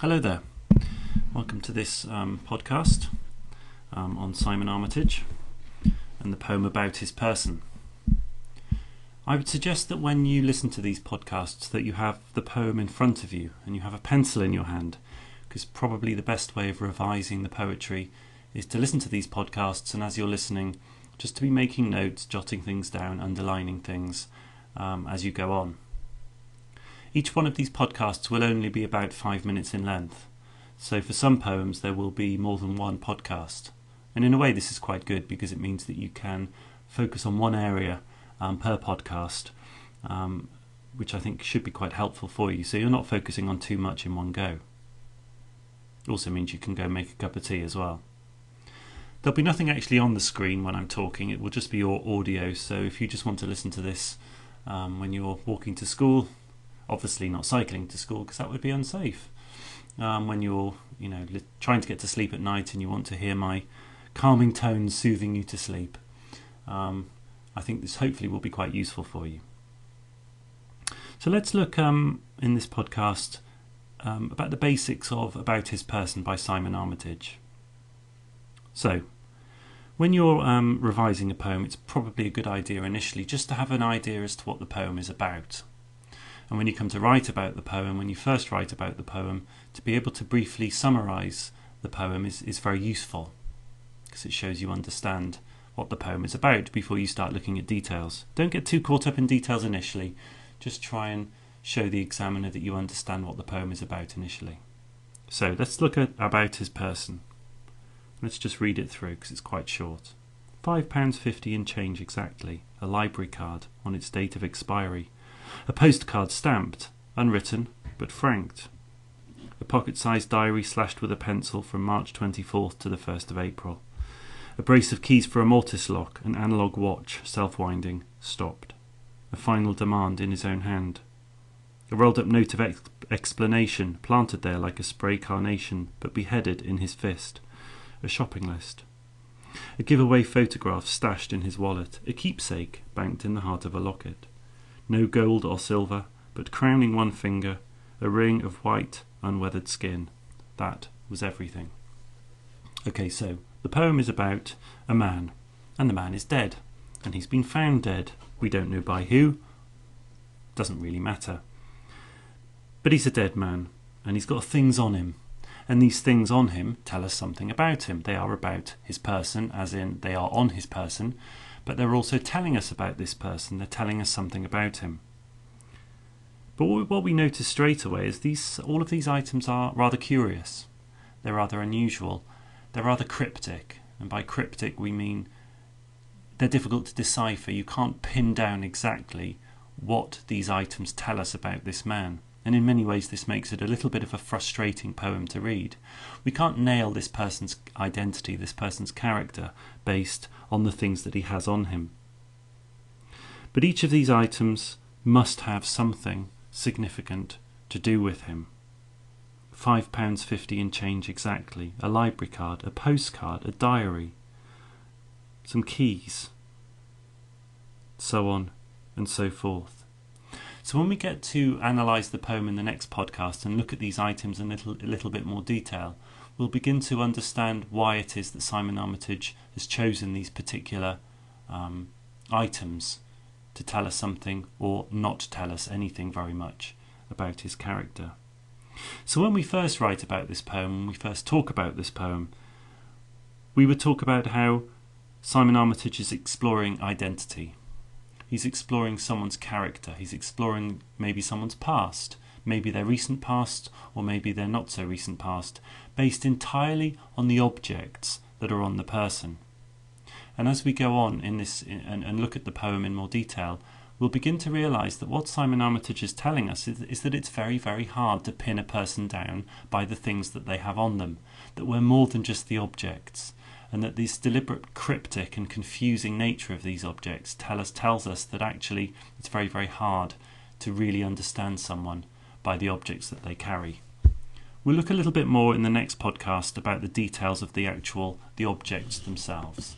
Hello there, welcome to this podcast on Simon Armitage and the poem About His Person. I would suggest that when you listen to these podcasts that you have the poem in front of you and you have a pencil in your hand, because probably the best way of revising the poetry is to listen to these podcasts, and as you're listening just to be making notes, jotting things down, underlining things as you go on. Each one of these podcasts will only be about 5 minutes in length, so for some poems there will be more than one podcast. And in a way this is quite good because it means that you can focus on one area per podcast, which I think should be quite helpful for you, so you're not focusing on too much in one go. It also means you can go make a cup of tea as well. There'll be nothing actually on the screen when I'm talking, it will just be your audio, so if you just want to listen to this when you're walking to school, obviously not cycling to school because that would be unsafe. When you're trying to get to sleep at night and you want to hear my calming tones soothing you to sleep, I think this hopefully will be quite useful for you. So let's look in this podcast about the basics of About His Person by Simon Armitage. So when you're revising a poem, it's probably a good idea initially just to have an idea as to what the poem is about. And when you come to write about the poem, when you first write about the poem, to be able to briefly summarise the poem is very useful, because it shows you understand what the poem is about before you start looking at details. Don't get too caught up in details initially, just try and show the examiner that you understand what the poem is about initially. So let's look at About His Person. Let's just read it through because it's quite short. £5.50 in change exactly, a library card on its date of expiry, a postcard stamped, unwritten, but franked. A pocket-sized diary slashed with a pencil from March 24th to the 1st of April. A brace of keys for a mortise lock, an analogue watch, self-winding, stopped. A final demand in his own hand. A rolled-up note of explanation, planted there like a spray carnation, but beheaded in his fist. A shopping list. A giveaway photograph stashed in his wallet, a keepsake banked in the heart of a locket. No gold or silver, but crowning one finger, a ring of white, unweathered skin. That was everything. Okay, so the poem is about a man, and the man is dead, and he's been found dead. We don't know by who, doesn't really matter. But he's a dead man, and he's got things on him, and these things on him tell us something about him. They are about his person, as in they are on his person, but they're also telling us about this person. They're telling us something about him. But what we notice straight away is all of these items are rather curious. They're rather unusual. They're rather cryptic. And by cryptic we mean they're difficult to decipher. You can't pin down exactly what these items tell us about this man. And in many ways this makes it a little bit of a frustrating poem to read. We can't nail this person's identity, this person's character, based on the things that he has on him. But each of these items must have something significant to do with him. £5.50 in change exactly, a library card, a postcard, a diary, some keys, so on and so forth. So when we get to analyse the poem in the next podcast and look at these items in a little bit more detail, we'll begin to understand why it is that Simon Armitage has chosen these particular items to tell us something or not tell us anything very much about his character. So when we first write about this poem, when we first talk about this poem, we would talk about how Simon Armitage is exploring identity. He's exploring someone's character. He's exploring maybe someone's past, maybe their recent past, or maybe their not so recent past, based entirely on the objects that are on the person. And as we go on in this and look at the poem in more detail, we'll begin to realise that what Simon Armitage is telling us is that it's very, very hard to pin a person down by the things that they have on them, that we're more than just the objects, and that this deliberate cryptic and confusing nature of these objects tells us that actually it's very, very hard to really understand someone by the objects that they carry. We'll look a little bit more in the next podcast about the details of the objects themselves.